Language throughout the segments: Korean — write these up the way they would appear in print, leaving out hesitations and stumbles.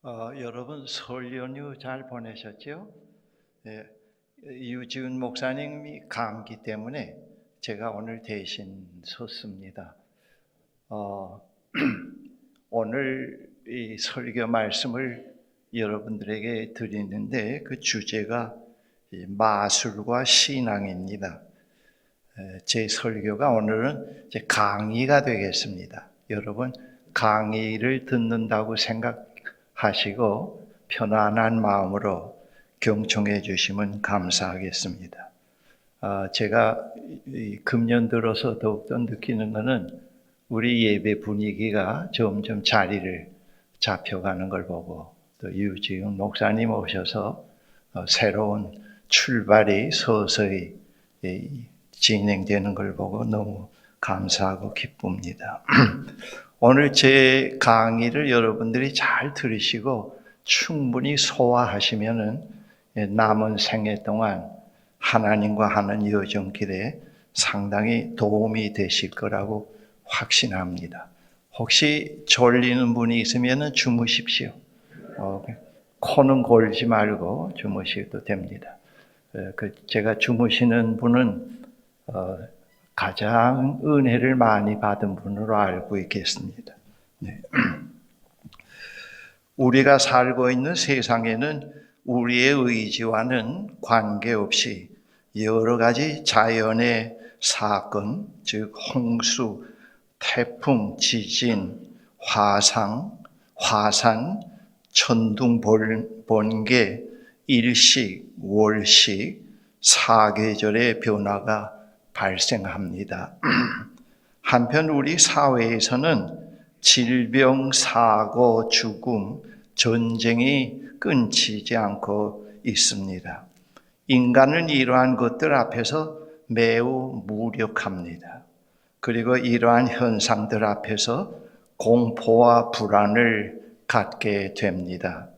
여러분 설 연휴 잘 보내셨죠? 예, 유지훈 목사님이 감기 때문에 제가 오늘 대신 섰습니다. 어, 오늘 이 설교 말씀을 여러분들에게 드리는데 그 주제가 마술과 신앙입니다. 제 설교가 오늘은 이제 강의가 되겠습니다. 여러분 강의를 듣는다고 생각하시고 편안한 마음으로 경청해 주시면 감사하겠습니다. 제가 금년 들어서 더욱더 느끼는 것은 우리 예배 분위기가 점점 자리를 잡혀가는 걸 보고 또 유지훈 목사님 오셔서 새로운 출발이 서서히 진행되는 걸 보고 너무 감사하고 기쁩니다. 오늘 제 강의를 여러분들이 잘 들으시고 충분히 소화하시면은 남은 생애 동안 하나님과 하는 여정길에 상당히 도움이 되실 거라고 확신합니다. 혹시 졸리는 분이 있으면 주무십시오. 코는 골지 말고 주무셔도 됩니다. 제가 주무시는 분은 가장 은혜를 많이 받은 분으로 알고 있겠습니다. 네. 우리가 살고 있는 세상에는 우리의 의지와는 관계없이 여러 가지 자연의 사건, 즉 홍수, 태풍, 지진, 화산, 천둥, 번개, 일식, 월식, 사계절의 변화가 발생합니다. 한편 우리 사회에서는 질병, 사고, 죽음, 전쟁이 끊이지 않고 있습니다. 인간은 이러한 것들 앞에서 매우 무력합니다. 그리고 이러한 현상들 앞에서 공포와 불안을 갖게 됩니다.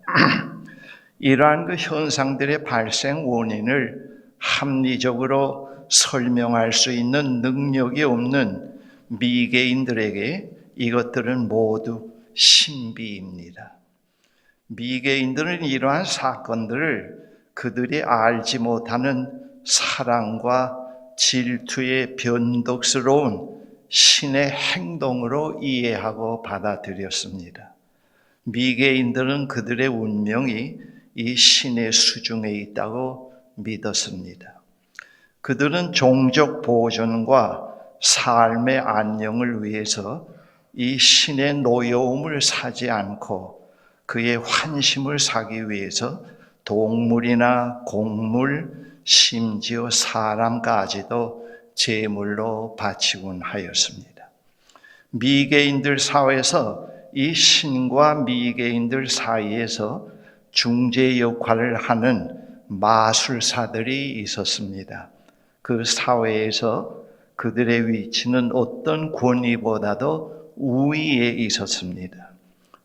이러한 그 현상들의 발생 원인을 합리적으로 설명할 수 있는 능력이 없는 미개인들에게 이것들은 모두 신비입니다. 미개인들은 이러한 사건들을 그들이 알지 못하는 사랑과 질투의 변덕스러운 신의 행동으로 이해하고 받아들였습니다. 미개인들은 그들의 운명이 이 신의 수중에 있다고 믿었습니다. 그들은 종족 보존과 삶의 안녕을 위해서 이 신의 노여움을 사지 않고 그의 환심을 사기 위해서 동물이나 곡물, 심지어 사람까지도 제물로 바치곤 하였습니다. 미개인들 사회에서 이 신과 미개인들 사이에서 중재 역할을 하는 마술사들이 있었습니다. 그 사회에서 그들의 위치는 어떤 권위보다도 우위에 있었습니다.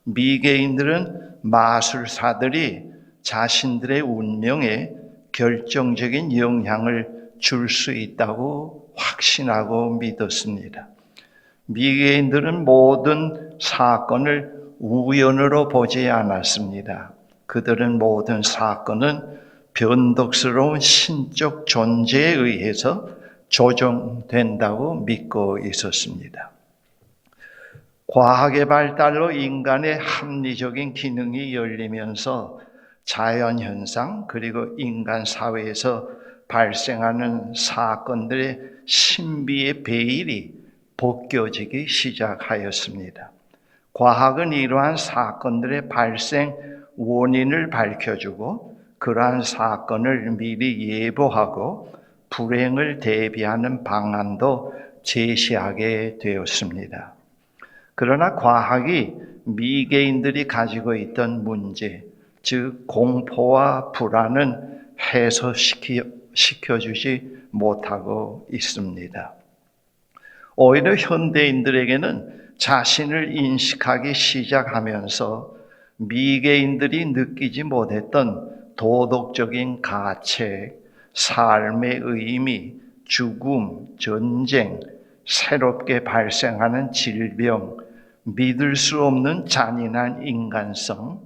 미개인들은 마술사들이 자신들의 운명에 결정적인 영향을 줄 수 있다고 확신하고 믿었습니다. 미개인들은 모든 사건을 우연으로 보지 않았습니다. 그들은 모든 사건은 변덕스러운 신적 존재에 의해서 조정된다고 믿고 있었습니다. 과학의 발달로 인간의 합리적인 기능이 열리면서 자연현상 그리고 인간 사회에서 발생하는 사건들의 신비의 베일이 벗겨지기 시작하였습니다. 과학은 이러한 사건들의 발생 원인을 밝혀주고 그러한 사건을 미리 예보하고 불행을 대비하는 방안도 제시하게 되었습니다. 그러나 과학이 미개인들이 가지고 있던 문제, 즉 공포와 불안은 해소시켜주지 못하고 있습니다. 오히려 현대인들에게는 자신을 인식하기 시작하면서 미개인들이 느끼지 못했던 도덕적인 가책, 삶의 의미, 죽음, 전쟁, 새롭게 발생하는 질병, 믿을 수 없는 잔인한 인간성,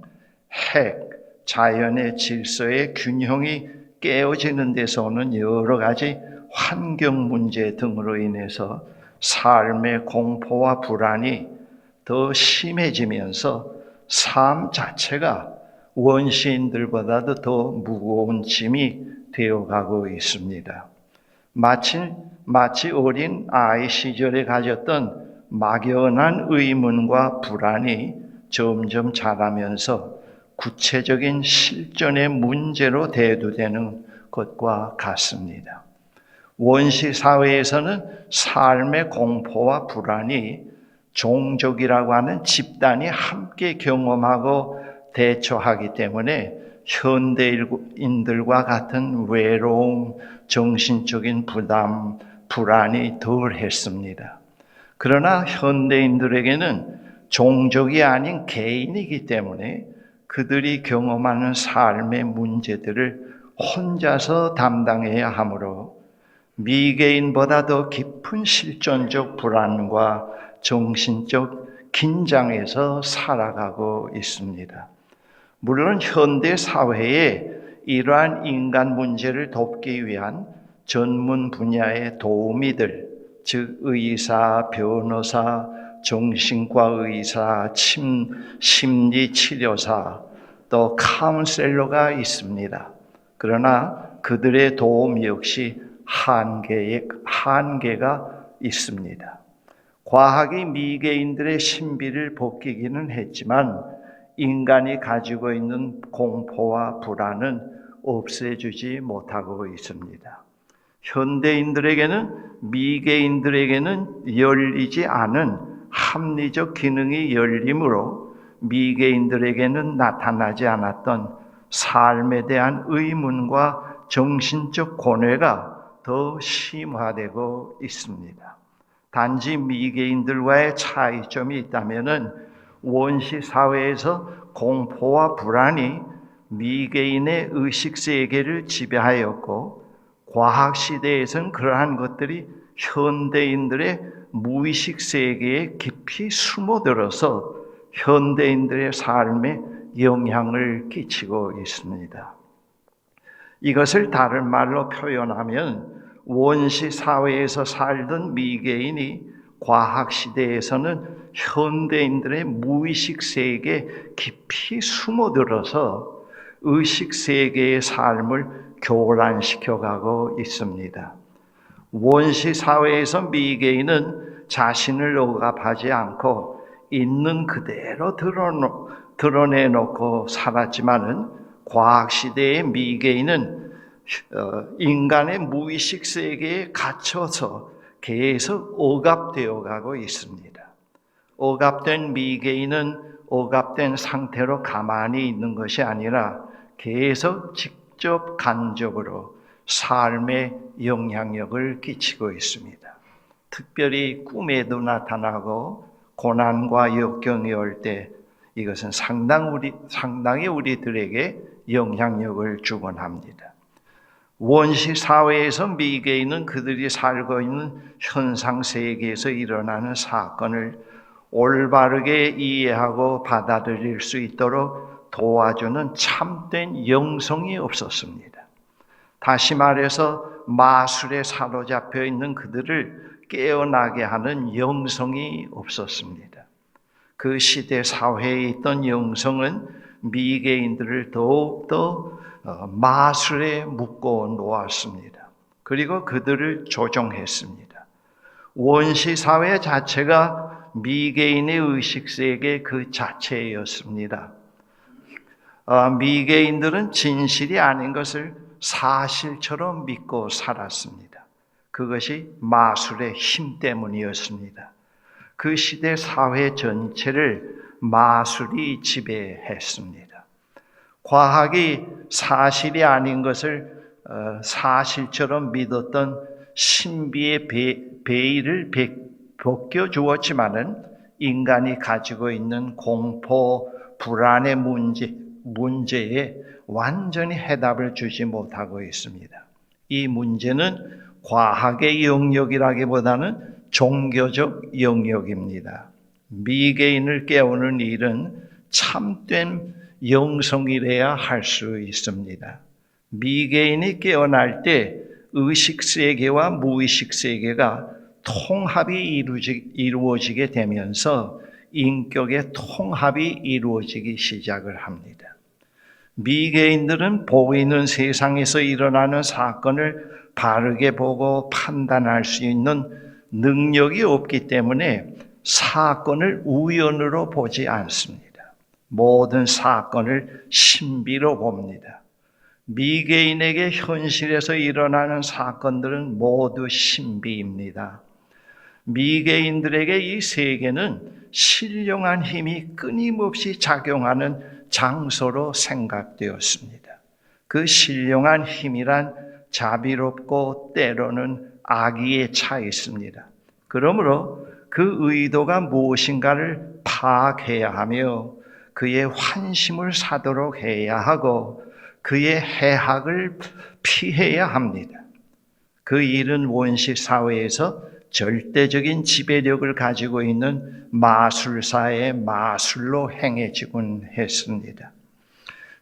핵, 자연의 질서의 균형이 깨어지는 데서 오는 여러 가지 환경 문제 등으로 인해서 삶의 공포와 불안이 더 심해지면서 삶 자체가 원시인들보다도 더 무거운 짐이 되어가고 있습니다. 마치 어린 아이 시절에 가졌던 막연한 의문과 불안이 점점 자라면서 구체적인 실존의 문제로 대두되는 것과 같습니다. 원시 사회에서는 삶의 공포와 불안이 종족이라고 하는 집단이 함께 경험하고 대처하기 때문에 현대인들과 같은 외로움, 정신적인 부담, 불안이 덜했습니다. 그러나 현대인들에게는 종족이 아닌 개인이기 때문에 그들이 경험하는 삶의 문제들을 혼자서 담당해야 하므로 미개인보다 더 깊은 실존적 불안과 정신적 긴장에서 살아가고 있습니다. 물론 현대 사회에 이러한 인간 문제를 돕기 위한 전문 분야의 도우미들, 즉 의사, 변호사, 정신과 의사, 심리치료사, 또 카운셀러가 있습니다. 그러나 그들의 도움 역시 한계가 있습니다. 과학이 미개인들의 신비를 벗기기는 했지만 인간이 가지고 있는 공포와 불안은 없애주지 못하고 있습니다. 현대인들에게는 미개인들에게는 열리지 않은 합리적 기능이 열리므로 미개인들에게는 나타나지 않았던 삶에 대한 의문과 정신적 고뇌가 더 심화되고 있습니다. 단지 미개인들과의 차이점이 있다면 원시 사회에서 공포와 불안이 미개인의 의식세계를 지배하였고 과학 시대에서는 그러한 것들이 현대인들의 무의식 세계에 깊이 숨어들어서 현대인들의 삶에 영향을 끼치고 있습니다. 이것을 다른 말로 표현하면 원시 사회에서 살던 미개인이 과학 시대에서는 현대인들의 무의식 세계에 깊이 숨어들어서 의식 세계의 삶을 교란시켜가고 있습니다. 원시 사회에서 미개인은 자신을 억압하지 않고 있는 그대로 드러내놓고 살았지만은 과학 시대의 미개인은 인간의 무의식 세계에 갇혀서 계속 억압되어 가고 있습니다. 억압된 미개인은 억압된 상태로 가만히 있는 것이 아니라 계속 직접 간접으로 삶에 영향력을 끼치고 있습니다. 특별히 꿈에도 나타나고 고난과 역경이 올 때 이것은 상당히 우리들에게 영향력을 주곤 합니다. 원시 사회에서 미개인은 그들이 살고 있는 현상 세계에서 일어나는 사건을 올바르게 이해하고 받아들일 수 있도록 도와주는 참된 영성이 없었습니다. 다시 말해서 마술에 사로잡혀 있는 그들을 깨어나게 하는 영성이 없었습니다. 그 시대 사회에 있던 영성은 미개인들을 더욱더 마술에 묶어 놓았습니다. 그리고 그들을 조종했습니다. 원시 사회 자체가 미개인의 의식세계 그 자체였습니다. 미개인들은 진실이 아닌 것을 사실처럼 믿고 살았습니다. 그것이 마술의 힘 때문이었습니다. 그 시대 사회 전체를 마술이 지배했습니다. 과학이 사실이 아닌 것을 사실처럼 믿었던 신비의 베일을 벗겨주었지만은 인간이 가지고 있는 공포, 불안의 문제에 완전히 해답을 주지 못하고 있습니다. 이 문제는 과학의 영역이라기보다는 종교적 영역입니다. 미개인을 깨우는 일은 참된 영성이래야 할 수 있습니다. 미개인이 깨어날 때 의식세계와 무의식세계가 통합이 이루어지게 되면서 인격의 통합이 이루어지기 시작을 합니다. 미개인들은 보이는 세상에서 일어나는 사건을 바르게 보고 판단할 수 있는 능력이 없기 때문에 사건을 우연으로 보지 않습니다. 모든 사건을 신비로 봅니다. 미개인에게 현실에서 일어나는 사건들은 모두 신비입니다. 미개인들에게 이 세계는 신령한 힘이 끊임없이 작용하는 장소로 생각되었습니다. 그 신령한 힘이란 자비롭고 때로는 악의에 차 있습니다. 그러므로 그 의도가 무엇인가를 파악해야 하며 그의 환심을 사도록 해야 하고 그의 해악을 피해야 합니다. 그 일은 원시 사회에서 절대적인 지배력을 가지고 있는 마술사의 마술로 행해지곤 했습니다.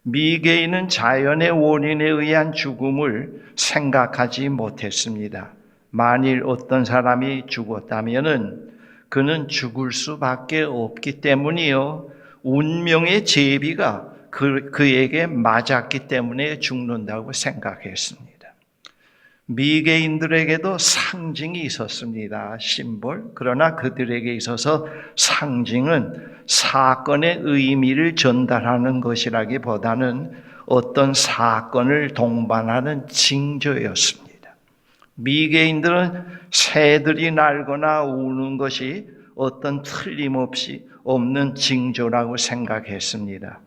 미개인은 자연의 원인에 의한 죽음을 생각하지 못했습니다. 만일 어떤 사람이 죽었다면 그는 죽을 수밖에 없기 때문이요. 운명의 제비가 그에게 맞았기 때문에 죽는다고 생각했습니다. 미개인들에게도 상징이 있었습니다. 심볼. 그러나 그들에게 있어서 상징은 사건의 의미를 전달하는 것이라기보다는 어떤 사건을 동반하는 징조였습니다. 미개인들은 새들이 날거나 우는 것이 어떤 틀림없이 없는 징조라고 생각했습니다.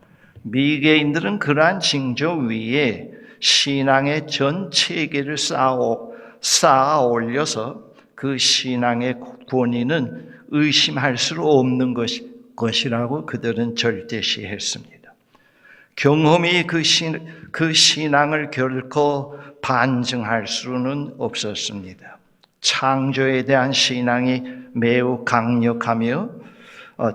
미개인들은 그러한 징조 위에 신앙의 전 체계를 쌓아 올려서 그 신앙의 권위는 의심할 수 없는 것이라고 그들은 절대시했습니다. 경험이 그 신앙을 결코 반증할 수는 없었습니다. 창조에 대한 신앙이 매우 강력하며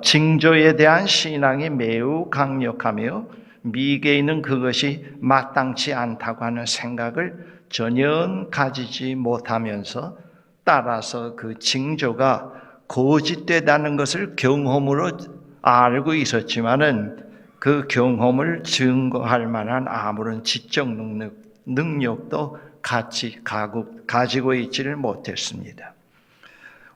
징조에 대한 신앙이 매우 강력하며 미개인은 그것이 마땅치 않다고 하는 생각을 전혀 가지지 못하면서 따라서 그 징조가 거짓되다는 것을 경험으로 알고 있었지만은 그 경험을 증거할 만한 아무런 지적 능력도 가지고 있지를 못했습니다.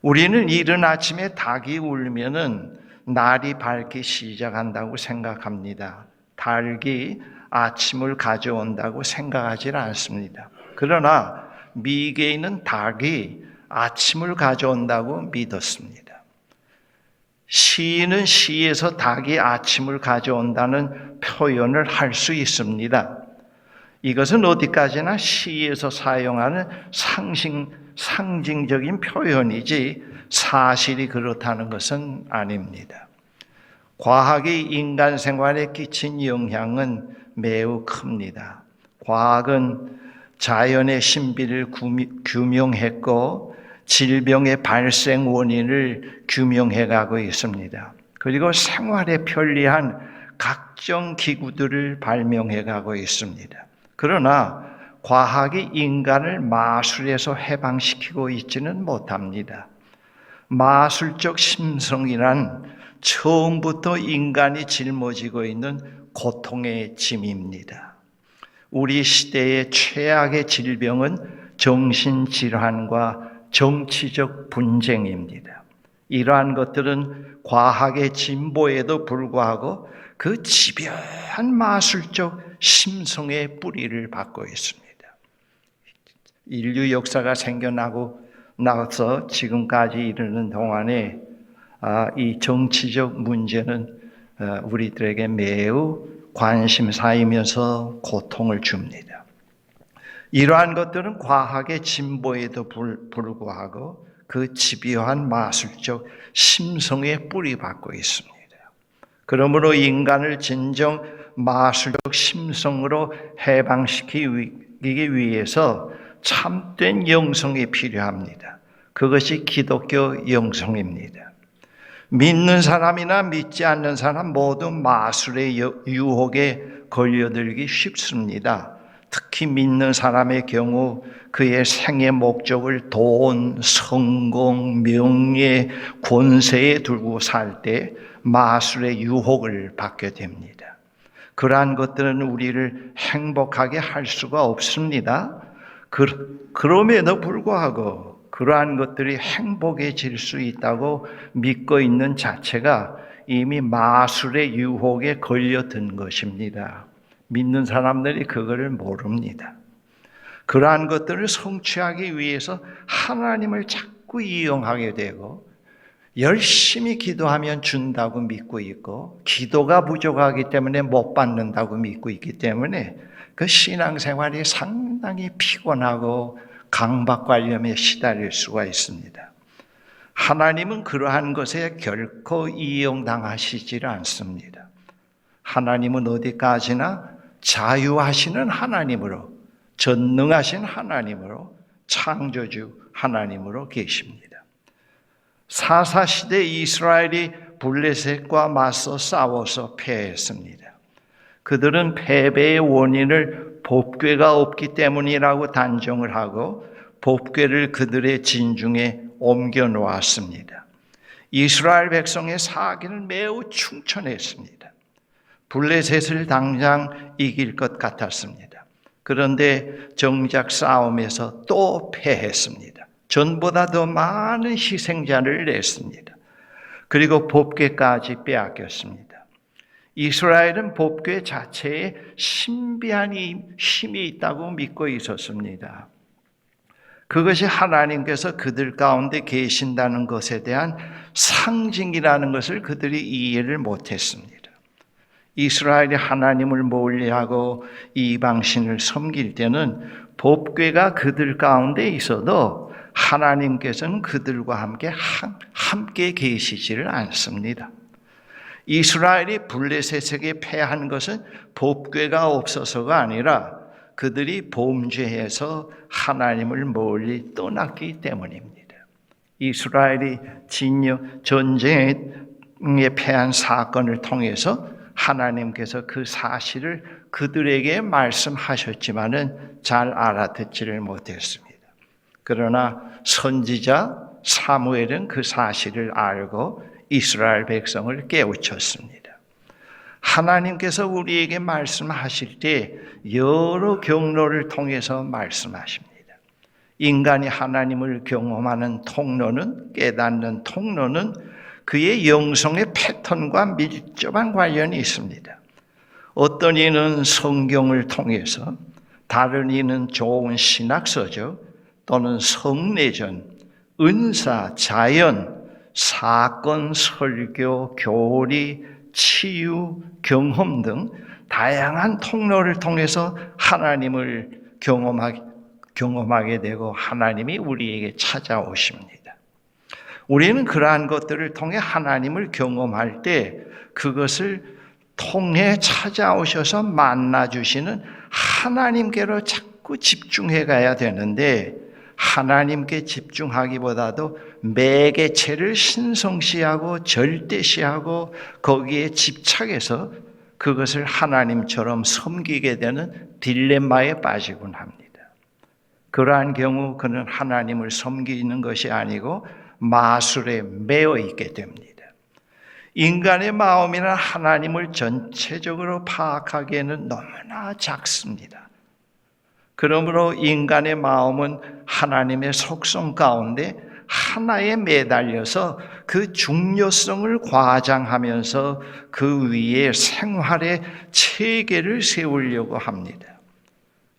우리는 이른 아침에 닭이 울면은 날이 밝기 시작한다고 생각합니다. 닭이 아침을 가져온다고 생각하지 않습니다. 그러나 미개인은 닭이 아침을 가져온다고 믿었습니다. 시인은 시에서 닭이 아침을 가져온다는 표현을 할 수 있습니다. 이것은 어디까지나 시에서 사용하는 상징적인 표현이지 사실이 그렇다는 것은 아닙니다. 과학이 인간 생활에 끼친 영향은 매우 큽니다. 과학은 자연의 신비를 규명했고 질병의 발생 원인을 규명해 가고 있습니다. 그리고 생활에 편리한 각종 기구들을 발명해 가고 있습니다. 그러나 과학이 인간을 마술에서 해방시키고 있지는 못합니다. 마술적 심성이란 처음부터 인간이 짊어지고 있는 고통의 짐입니다. 우리 시대의 최악의 질병은 정신질환과 정치적 분쟁입니다. 이러한 것들은 과학의 진보에도 불구하고 그 집요한 마술적 심성의 뿌리를 받고 있습니다. 인류 역사가 나서 지금까지 이르는 동안에 이 정치적 문제는 우리들에게 매우 관심사이면서 고통을 줍니다. 이러한 것들은 과학의 진보에도 불구하고 그 집요한 마술적 심성에 뿌리박고 있습니다. 그러므로 인간을 진정 마술적 심성으로 해방시키기 위해서 참된 영성이 필요합니다. 그것이 기독교 영성입니다. 믿는 사람이나 믿지 않는 사람 모두 마술의 유혹에 걸려들기 쉽습니다. 특히 믿는 사람의 경우 그의 생의 목적을 돈, 성공, 명예, 권세에 두고 살 때 마술의 유혹을 받게 됩니다. 그러한 것들은 우리를 행복하게 할 수가 없습니다. 그럼에도 불구하고 그러한 것들이 행복해질 수 있다고 믿고 있는 자체가 이미 마술의 유혹에 걸려든 것입니다. 믿는 사람들이 그거를 모릅니다. 그러한 것들을 성취하기 위해서 하나님을 자꾸 이용하게 되고 열심히 기도하면 준다고 믿고 있고 기도가 부족하기 때문에 못 받는다고 믿고 있기 때문에 그 신앙생활이 상당히 피곤하고 강박관념에 시달릴 수가 있습니다. 하나님은 그러한 것에 결코 이용당하시질 않습니다. 하나님은 어디까지나 자유하시는 하나님으로, 전능하신 하나님으로, 창조주 하나님으로 계십니다. 사사시대 이스라엘이 블레셋과 맞서 싸워서 패했습니다. 그들은 패배의 원인을 법궤가 없기 때문이라고 단정을 하고 법궤를 그들의 진중에 옮겨 놓았습니다. 이스라엘 백성의 사기는 매우 충천했습니다. 블레셋을 당장 이길 것 같았습니다. 그런데 정작 싸움에서 또 패했습니다. 전보다 더 많은 희생자를 냈습니다. 그리고 법궤까지 빼앗겼습니다. 이스라엘은 법궤 자체에 신비한 힘이 있다고 믿고 있었습니다. 그것이 하나님께서 그들 가운데 계신다는 것에 대한 상징이라는 것을 그들이 이해를 못했습니다. 이스라엘이 하나님을 멀리하고 이방신을 섬길 때는 법궤가 그들 가운데 있어도 하나님께서는 그들과 함께 계시지를 않습니다. 이스라엘이 블레셋에게 패한 것은 법궤가 없어서가 아니라 그들이 범죄해서 하나님을 멀리 떠났기 때문입니다. 이스라엘이 전쟁에 패한 사건을 통해서 하나님께서 그 사실을 그들에게 말씀하셨지만은 잘 알아듣지를 못했습니다. 그러나 선지자 사무엘은 그 사실을 알고 이스라엘 백성을 깨우쳤습니다. 하나님께서 우리에게 말씀하실 때 여러 경로를 통해서 말씀하십니다. 인간이 하나님을 경험하는 통로는, 깨닫는 통로는 그의 영성의 패턴과 밀접한 관련이 있습니다. 어떤 이는 성경을 통해서, 다른 이는 좋은 신학서적 또는 성례전, 은사, 자연, 사건, 설교, 교리, 치유, 경험 등 다양한 통로를 통해서 하나님을 경험하게 되고 하나님이 우리에게 찾아오십니다. 우리는 그러한 것들을 통해 하나님을 경험할 때 그것을 통해 찾아오셔서 만나주시는 하나님께로 자꾸 집중해 가야 되는데 하나님께 집중하기보다도 매개체를 신성시하고 절대시하고 거기에 집착해서 그것을 하나님처럼 섬기게 되는 딜레마에 빠지곤 합니다. 그러한 경우 그는 하나님을 섬기는 것이 아니고 마술에 매여 있게 됩니다. 인간의 마음이란 하나님을 전체적으로 파악하기에는 너무나 작습니다. 그러므로 인간의 마음은 하나님의 속성 가운데 하나에 매달려서 그 중요성을 과장하면서 그 위에 생활의 체계를 세우려고 합니다.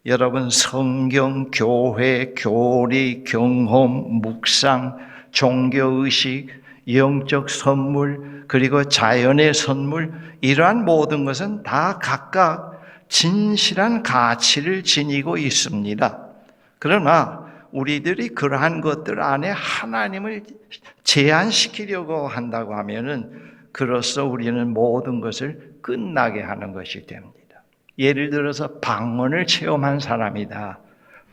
여러분, 성경, 교회, 교리, 경험, 묵상, 종교의식, 영적 선물, 그리고 자연의 선물, 이러한 모든 것은 다 각각 진실한 가치를 지니고 있습니다. 그러나 우리들이 그러한 것들 안에 하나님을 제한시키려고 한다고 하면은 그로써 우리는 모든 것을 끝나게 하는 것이 됩니다. 예를 들어서 방언을 체험한 사람이다.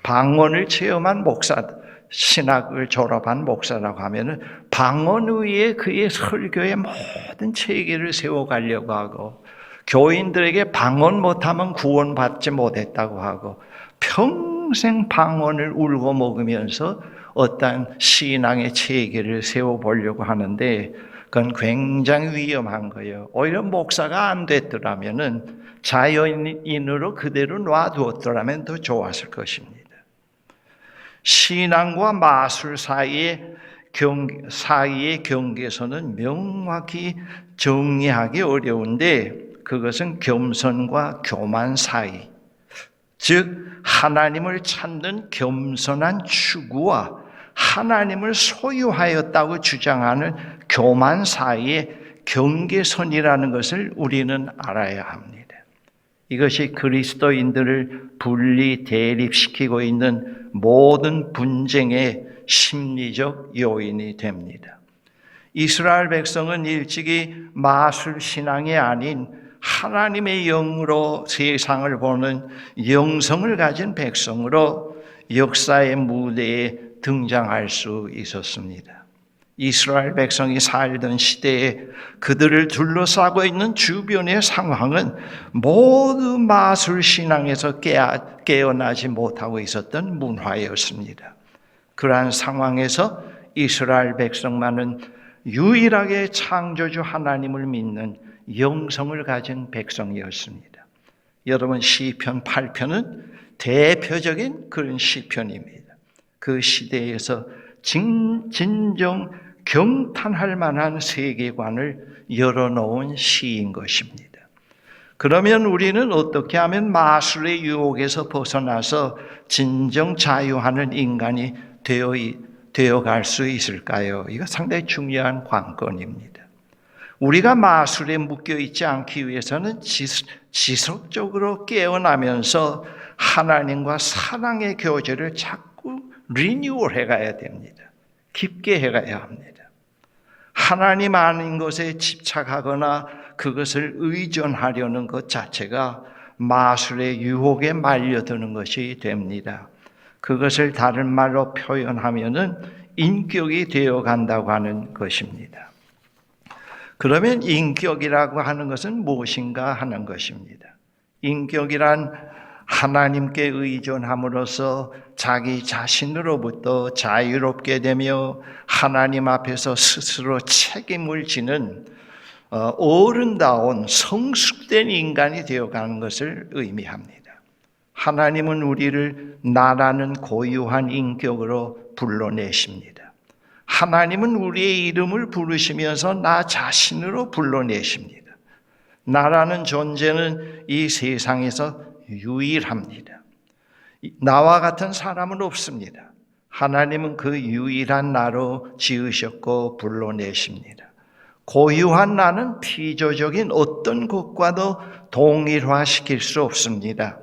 방언을 체험한 목사, 신학을 졸업한 목사라고 하면은 방언 위에 그의 설교의 모든 체계를 세워가려고 하고, 교인들에게 방언 못하면 구원받지 못했다고 하고, 평생 방언을 울고 먹으면서 어떤 신앙의 체계를 세워보려고 하는데, 그건 굉장히 위험한 거예요. 오히려 목사가 안 됐더라면은, 자연인으로 그대로 놔두었더라면 더 좋았을 것입니다. 신앙과 마술 사이의 경계선은 명확히 정리하기 어려운데, 그것은 겸손과 교만 사이, 즉 하나님을 찾는 겸손한 추구와 하나님을 소유하였다고 주장하는 교만 사이의 경계선이라는 것을 우리는 알아야 합니다. 이것이 그리스도인들을 분리 대립시키고 있는 모든 분쟁의 심리적 요인이 됩니다. 이스라엘 백성은 일찍이 마술 신앙이 아닌 하나님의 영으로 세상을 보는 영성을 가진 백성으로 역사의 무대에 등장할 수 있었습니다. 이스라엘 백성이 살던 시대에 그들을 둘러싸고 있는 주변의 상황은 모두 마술 신앙에서 깨어나지 못하고 있었던 문화였습니다. 그러한 상황에서 이스라엘 백성만은 유일하게 창조주 하나님을 믿는 영성을 가진 백성이었습니다. 여러분, 시편 8편은 대표적인 그런 시편입니다. 그 시대에서 진정 경탄할 만한 세계관을 열어놓은 시인 것입니다. 그러면 우리는 어떻게 하면 마술의 유혹에서 벗어나서 진정 자유하는 인간이 되어갈 수 있을까요? 이거 상당히 중요한 관건입니다. 우리가 마술에 묶여있지 않기 위해서는 지속적으로 깨어나면서 하나님과 사랑의 교제를 자꾸 리뉴얼 해가야 됩니다. 깊게 해가야 합니다. 하나님 아닌 것에 집착하거나 그것을 의존하려는 것 자체가 마술의 유혹에 말려드는 것이 됩니다. 그것을 다른 말로 표현하면은 인격이 되어간다고 하는 것입니다. 그러면 인격이라고 하는 것은 무엇인가 하는 것입니다. 인격이란 하나님께 의존함으로써 자기 자신으로부터 자유롭게 되며 하나님 앞에서 스스로 책임을 지는 어른다운 성숙된 인간이 되어가는 것을 의미합니다. 하나님은 우리를 나라는 고유한 인격으로 불러내십니다. 하나님은 우리의 이름을 부르시면서 나 자신으로 불러내십니다. 나라는 존재는 이 세상에서 유일합니다. 나와 같은 사람은 없습니다. 하나님은 그 유일한 나로 지으셨고 불러내십니다. 고유한 나는 피조적인 어떤 것과도 동일화시킬 수 없습니다.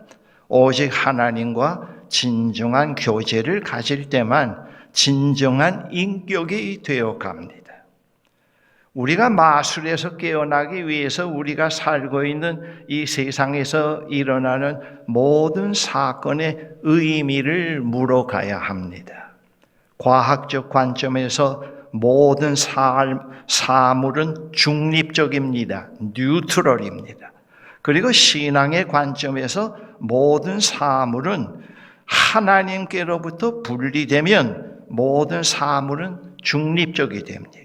오직 하나님과 진정한 교제를 가질 때만 진정한 인격이 되어 갑니다. 우리가 마술에서 깨어나기 위해서 우리가 살고 있는 이 세상에서 일어나는 모든 사건의 의미를 물어가야 합니다. 과학적 관점에서 모든 사물은 중립적입니다. 뉴트럴입니다. 그리고 신앙의 관점에서 모든 사물은 하나님께로부터 분리되면 모든 사물은 중립적이 됩니다.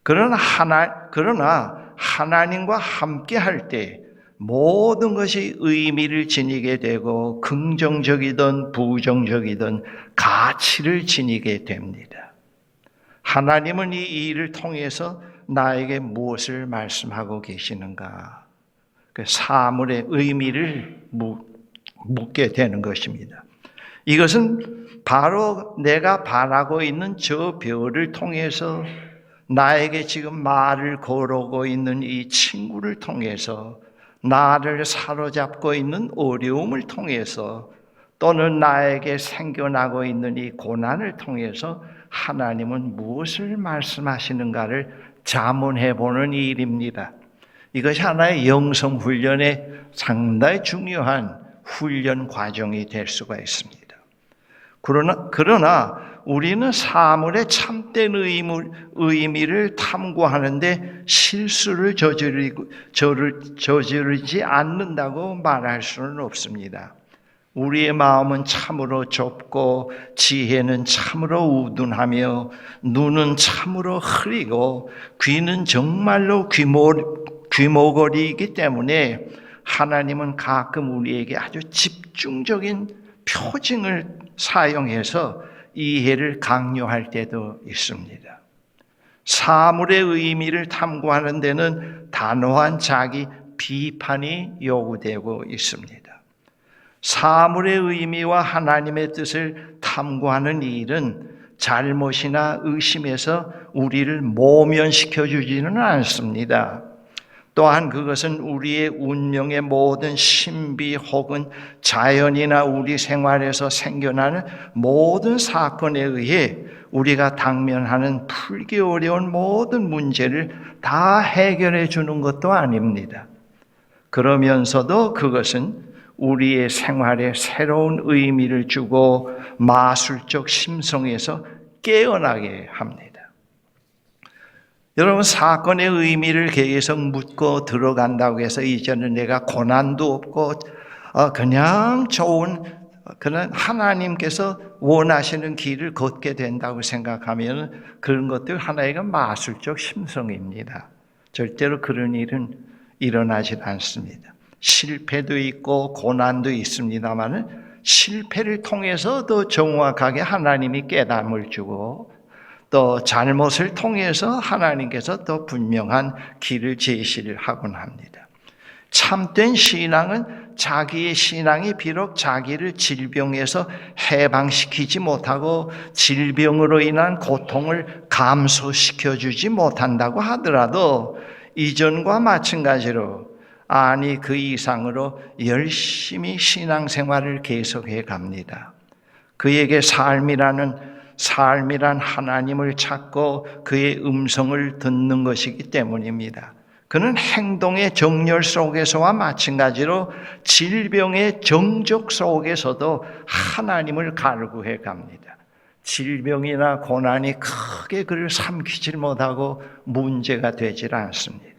그러나 하나님과 함께 할 때 모든 것이 의미를 지니게 되고 긍정적이든 부정적이든 가치를 지니게 됩니다. 하나님은 이 일을 통해서 나에게 무엇을 말씀하고 계시는가? 그 사물의 의미를 묻게 되는 것입니다. 이것은 바로 내가 바라고 있는 저 별을 통해서 나에게 지금 말을 걸어오고 있는 이 친구를 통해서 나를 사로잡고 있는 어려움을 통해서 또는 나에게 생겨나고 있는 이 고난을 통해서 하나님은 무엇을 말씀하시는가를 자문해 보는 일입니다. 이것이 하나의 영성 훈련의 상당히 중요한 훈련 과정이 될 수가 있습니다. 그러나 우리는 사물의 참된 의미를 탐구하는데 실수를 저지르지 않는다고 말할 수는 없습니다. 우리의 마음은 참으로 좁고 지혜는 참으로 우둔하며 눈은 참으로 흐리고 귀는 정말로 귀머거리이기 때문에 하나님은 가끔 우리에게 아주 집중적인 표징을 사용해서 이해를 강요할 때도 있습니다. 사물의 의미를 탐구하는 데는 단호한 자기 비판이 요구되고 있습니다. 사물의 의미와 하나님의 뜻을 탐구하는 일은 잘못이나 의심에서 우리를 모면시켜 주지는 않습니다. 또한 그것은 우리의 운명의 모든 신비 혹은 자연이나 우리 생활에서 생겨나는 모든 사건에 의해 우리가 당면하는 풀기 어려운 모든 문제를 다 해결해 주는 것도 아닙니다. 그러면서도 그것은 우리의 생활에 새로운 의미를 주고 마술적 심성에서 깨어나게 합니다. 여러분, 사건의 의미를 계속 묻고 들어간다고 해서 이제는 내가 고난도 없고 그냥 좋은 그런 하나님께서 원하시는 길을 걷게 된다고 생각하면 그런 것들 하나의 마술적 심성입니다. 절대로 그런 일은 일어나지 않습니다. 실패도 있고 고난도 있습니다만 실패를 통해서 더 정확하게 하나님이 깨달음을 주고 또 잘못을 통해서 하나님께서 더 분명한 길을 제시를 하곤 합니다. 참된 신앙은 자기의 신앙이 비록 자기를 질병에서 해방시키지 못하고 질병으로 인한 고통을 감소시켜주지 못한다고 하더라도 이전과 마찬가지로 아니 그 이상으로 열심히 신앙생활을 계속해 갑니다. 그에게 삶이란 하나님을 찾고 그의 음성을 듣는 것이기 때문입니다. 그는 행동의 정렬 속에서와 마찬가지로 질병의 정적 속에서도 하나님을 갈구해 갑니다. 질병이나 고난이 크게 그를 삼키질 못하고 문제가 되질 않습니다.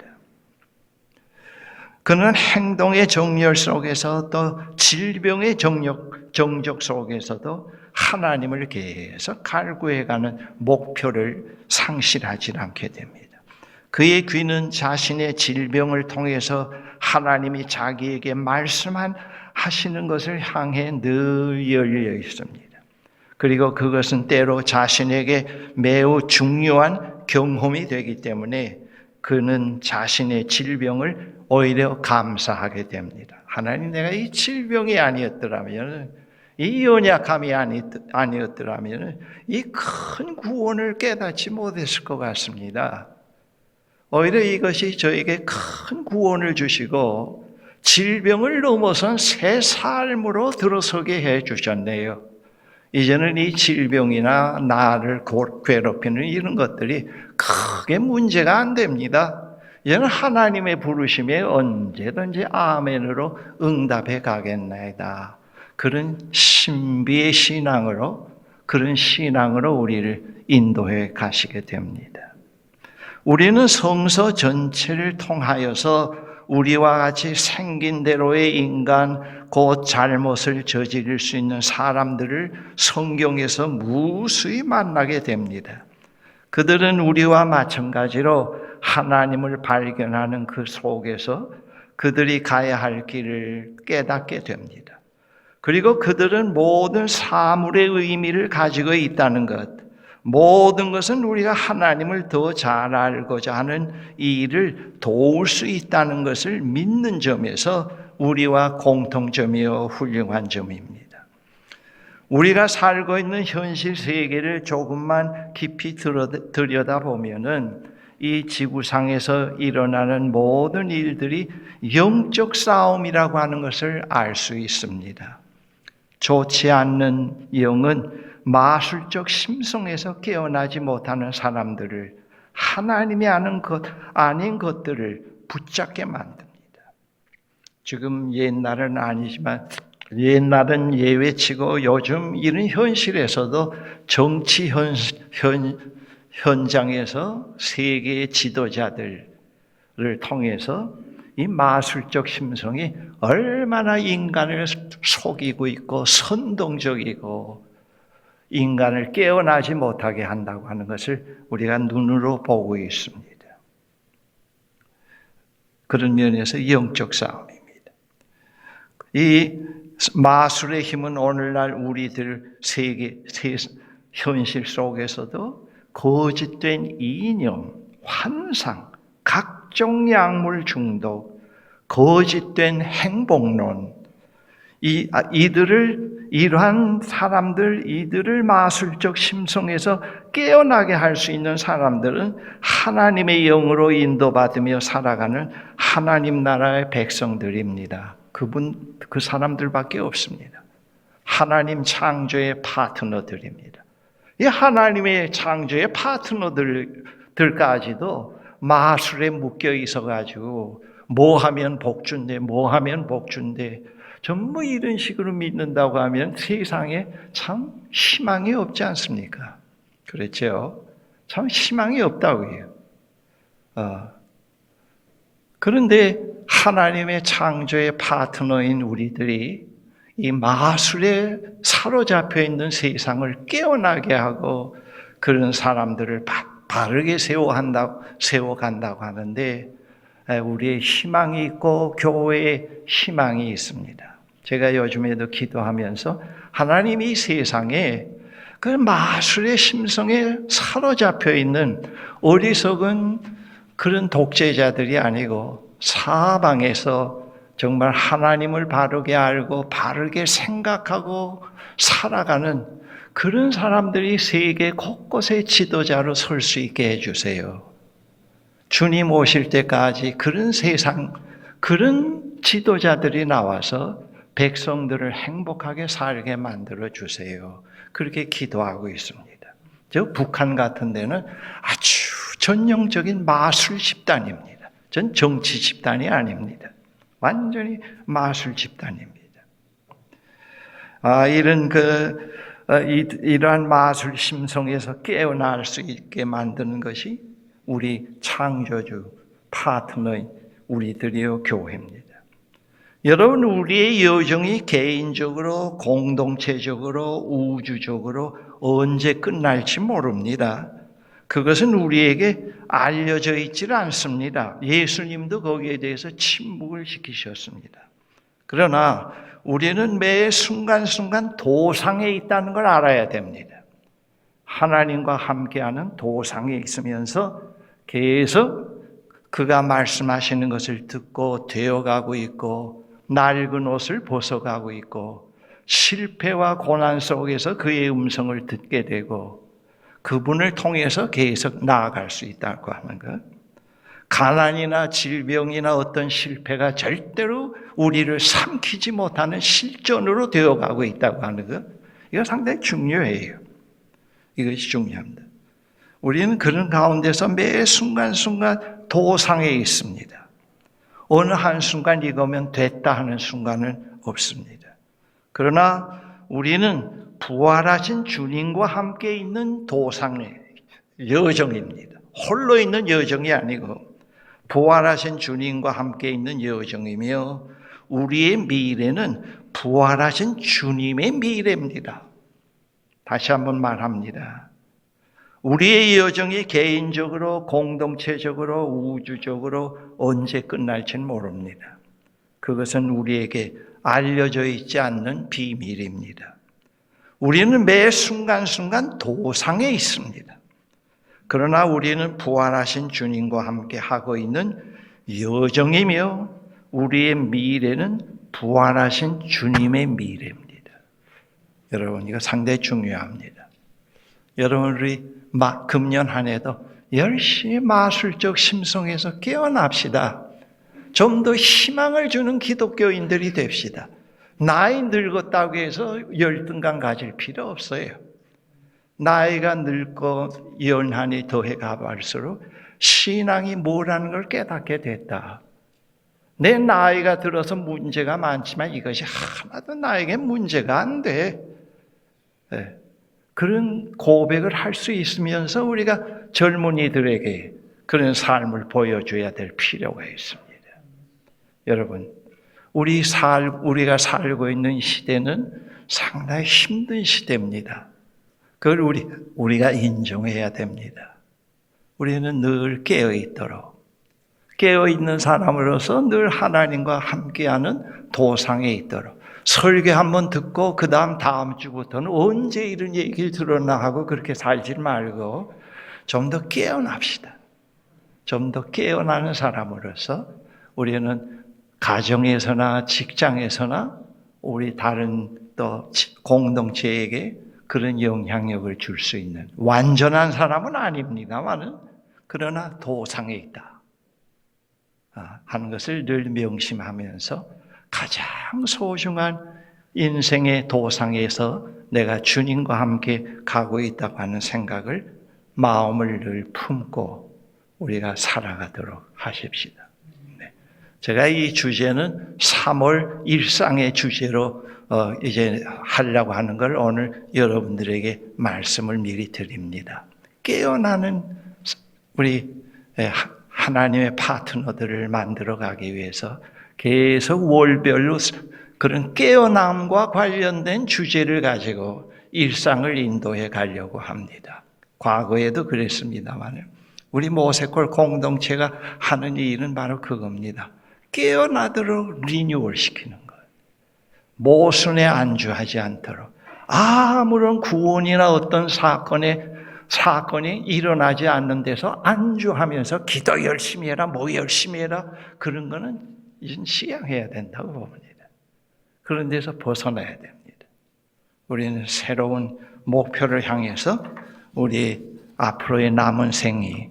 그는 행동의 정렬 속에서 또 질병의 정적 속에서도 하나님을 계속 갈구해가는 목표를 상실하지 않게 됩니다. 그의 귀는 자신의 질병을 통해서 하나님이 자기에게 말씀하시는 것을 향해 늘 열려 있습니다. 그리고 그것은 때로 자신에게 매우 중요한 경험이 되기 때문에 그는 자신의 질병을 오히려 감사하게 됩니다. 하나님, 내가 이 질병이 아니었더라면, 이 연약함이 아니었더라면 이 큰 구원을 깨닫지 못했을 것 같습니다. 오히려 이것이 저에게 큰 구원을 주시고 질병을 넘어선 새 삶으로 들어서게 해 주셨네요. 이제는 이 질병이나 나를 괴롭히는 이런 것들이 크게 문제가 안 됩니다. 이제는 하나님의 부르심에 언제든지 아멘으로 응답해 가겠나이다. 그런 신비의 신앙으로, 그런 신앙으로 우리를 인도해 가시게 됩니다. 우리는 성서 전체를 통하여서 우리와 같이 생긴 대로의 인간, 곧 잘못을 저지를 수 있는 사람들을 성경에서 무수히 만나게 됩니다. 그들은 우리와 마찬가지로 하나님을 발견하는 그 속에서 그들이 가야 할 길을 깨닫게 됩니다. 그리고 그들은 모든 사물의 의미를 가지고 있다는 것, 모든 것은 우리가 하나님을 더 잘 알고자 하는 이 일을 도울 수 있다는 것을 믿는 점에서 우리와 공통점이요 훌륭한 점입니다. 우리가 살고 있는 현실 세계를 조금만 깊이 들여다보면은 이 지구상에서 일어나는 모든 일들이 영적 싸움이라고 하는 것을 알 수 있습니다. 좋지 않는 영은 마술적 심성에서 깨어나지 못하는 사람들을 하나님이 아는 것 아닌 것들을 붙잡게 만듭니다. 지금 옛날은 아니지만 옛날은 예외치고 요즘 이런 현실에서도 정치 현장에서 세계의 지도자들을 통해서 이 마술적 심성이 얼마나 인간을 속이고 있고 선동적이고 인간을 깨어나지 못하게 한다고 하는 것을 우리가 눈으로 보고 있습니다. 그런 면에서 영적 싸움입니다. 이 마술의 힘은 오늘날 우리들 현실 속에서도 거짓된 이념, 환상, 각종 약물 중독, 거짓된 행복론, 이러한 사람들, 이들을 마술적 심성에서 깨어나게 할 수 있는 사람들은 하나님의 영으로 인도받으며 살아가는 하나님 나라의 백성들입니다. 그 사람들밖에 없습니다. 하나님 창조의 파트너들입니다. 이 하나님의 창조의 파트너들까지도 마술에 묶여 있어가지고 뭐 하면 복준대, 뭐 하면 복준대, 전부 이런 식으로 믿는다고 하면 세상에 참 희망이 없지 않습니까? 그렇죠? 참 희망이 없다고요. 그런데 하나님의 창조의 파트너인 우리들이 이 마술에 사로잡혀 있는 세상을 깨어나게 하고 그런 사람들을 바르게 세워간다고 하는데 우리의 희망이 있고 교회에 희망이 있습니다. 제가 요즘에도 기도하면서 하나님이 이 세상에 그 마술의 심성에 사로잡혀 있는 어리석은 그런 독재자들이 아니고 사방에서 정말 하나님을 바르게 알고 바르게 생각하고 살아가는 그런 사람들이 세계 곳곳에 지도자로 설 수 있게 해주세요. 주님 오실 때까지 그런 세상, 그런 지도자들이 나와서 백성들을 행복하게 살게 만들어 주세요. 그렇게 기도하고 있습니다. 저 북한 같은 데는 아주 전형적인 마술 집단입니다. 전 정치 집단이 아닙니다. 완전히 마술 집단입니다. 이러한 마술 심성에서 깨어날 수 있게 만드는 것이 우리 창조주 파트너인 우리들이요 교회입니다. 여러분, 우리의 여정이 개인적으로, 공동체적으로, 우주적으로 언제 끝날지 모릅니다. 그것은 우리에게 알려져 있지 않습니다. 예수님도 거기에 대해서 침묵을 시키셨습니다. 그러나 우리는 매 순간순간 도상에 있다는 걸 알아야 됩니다. 하나님과 함께하는 도상에 있으면서 계속 그가 말씀하시는 것을 듣고 되어가고 있고 낡은 옷을 벗어가고 있고 실패와 고난 속에서 그의 음성을 듣게 되고 그분을 통해서 계속 나아갈 수 있다고 하는 것. 가난이나 질병이나 어떤 실패가 절대로 우리를 삼키지 못하는 실존으로 되어가고 있다고 하는 것. 이거 상당히 중요해요. 이것이 중요합니다. 우리는 그런 가운데서 매 순간순간 도상에 있습니다. 어느 한순간 이거면 됐다 하는 순간은 없습니다. 그러나 우리는 부활하신 주님과 함께 있는 도상의 여정입니다. 홀로 있는 여정이 아니고 부활하신 주님과 함께 있는 여정이며 우리의 미래는 부활하신 주님의 미래입니다. 다시 한번 말합니다. 우리의 여정이 개인적으로, 공동체적으로, 우주적으로 언제 끝날지는 모릅니다. 그것은 우리에게 알려져 있지 않는 비밀입니다. 우리는 매 순간순간 도상에 있습니다. 그러나 우리는 부활하신 주님과 함께 하고 있는 여정이며 우리의 미래는 부활하신 주님의 미래입니다. 여러분, 이거 상당히 중요합니다. 여러분, 우리 금년 한 해도 열심히 마술적 심성에서 깨어납시다. 좀 더 희망을 주는 기독교인들이 됩시다. 나이 늙었다고 해서 열등감 가질 필요 없어요. 나이가 늙고 연한이 더해 가갈수록 신앙이 뭐라는 걸 깨닫게 됐다. 내 나이가 들어서 문제가 많지만 이것이 하나도 나에게 문제가 안 돼. 네. 그런 고백을 할 수 있으면서 우리가 젊은이들에게 그런 삶을 보여줘야 될 필요가 있습니다. 여러분, 우리가 살고 있는 시대는 상당히 힘든 시대입니다. 그걸 우리가 인정해야 됩니다. 우리는 늘 깨어있는 사람으로서 늘 하나님과 함께하는 도상에 있도록 설교 한번 듣고 그 다음 주부터는 언제 이런 얘기를 들었나 하고 그렇게 살지 말고 좀 더 깨어납시다. 좀 더 깨어나는 사람으로서 우리는 가정에서나 직장에서나 우리 다른 또 공동체에게 그런 영향력을 줄 수 있는 완전한 사람은 아닙니다만은 그러나 도상에 있다 하는 것을 늘 명심하면서 가장 소중한 인생의 도상에서 내가 주님과 함께 가고 있다고 하는 생각을 마음을 늘 품고 우리가 살아가도록 하십시다. 네. 제가 이 주제는 3월 일상의 주제로 이제 하려고 하는 걸 오늘 여러분들에게 말씀을 미리 드립니다. 깨어나는 우리 하나님의 파트너들을 만들어가기 위해서 계속 월별로 그런 깨어남과 관련된 주제를 가지고 일상을 인도해 가려고 합니다. 과거에도 그랬습니다만 우리 모세골 공동체가 하는 일은 바로 그겁니다. 깨어나도록 리뉴얼 시키는 거예요. 모순에 안주하지 않도록 아무런 구원이나 어떤 사건이 일어나지 않는 데서 안주하면서 기도 열심히 해라, 뭐 열심히 해라 그런 거는 이제 시향해야 된다고 봅니다. 그런 데서 벗어나야 됩니다. 우리는 새로운 목표를 향해서 우리 앞으로의 남은 생이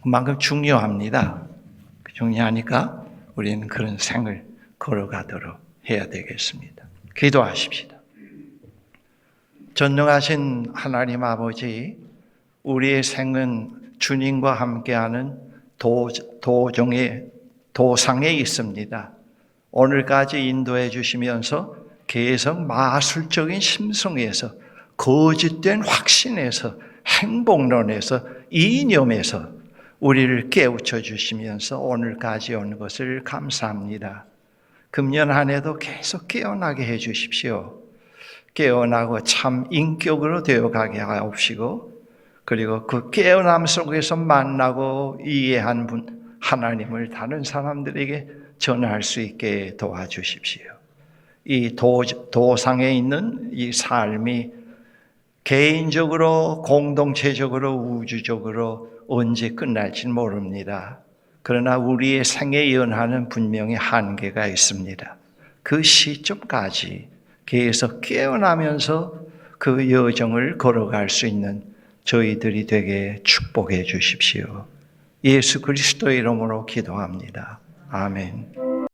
그만큼 중요합니다. 중요하니까 우리는 그런 생을 걸어가도록 해야 되겠습니다. 기도하십시다. 전능하신 하나님 아버지, 우리의 생은 주님과 함께하는 도상에 있습니다. 오늘까지 인도해 주시면서 계속 마술적인 심성에서 거짓된 확신에서 행복론에서 이념에서 우리를 깨우쳐 주시면서 오늘까지 온 것을 감사합니다. 금년 한 해도 계속 깨어나게 해 주십시오. 깨어나고 참 인격으로 되어가게 하옵시고 그리고 그 깨어남 속에서 만나고 이해한 분 하나님을 다른 사람들에게 전할 수 있게 도와주십시오. 이 도상에 있는 이 삶이 개인적으로 공동체적으로 우주적으로 언제 끝날지는 모릅니다. 그러나 우리의 생의 연한은 분명히 한계가 있습니다. 그 시점까지 계속 깨어나면서 그 여정을 걸어갈 수 있는 저희들이 되게 축복해 주십시오. 예수 그리스도의 이름으로 기도합니다. 아멘.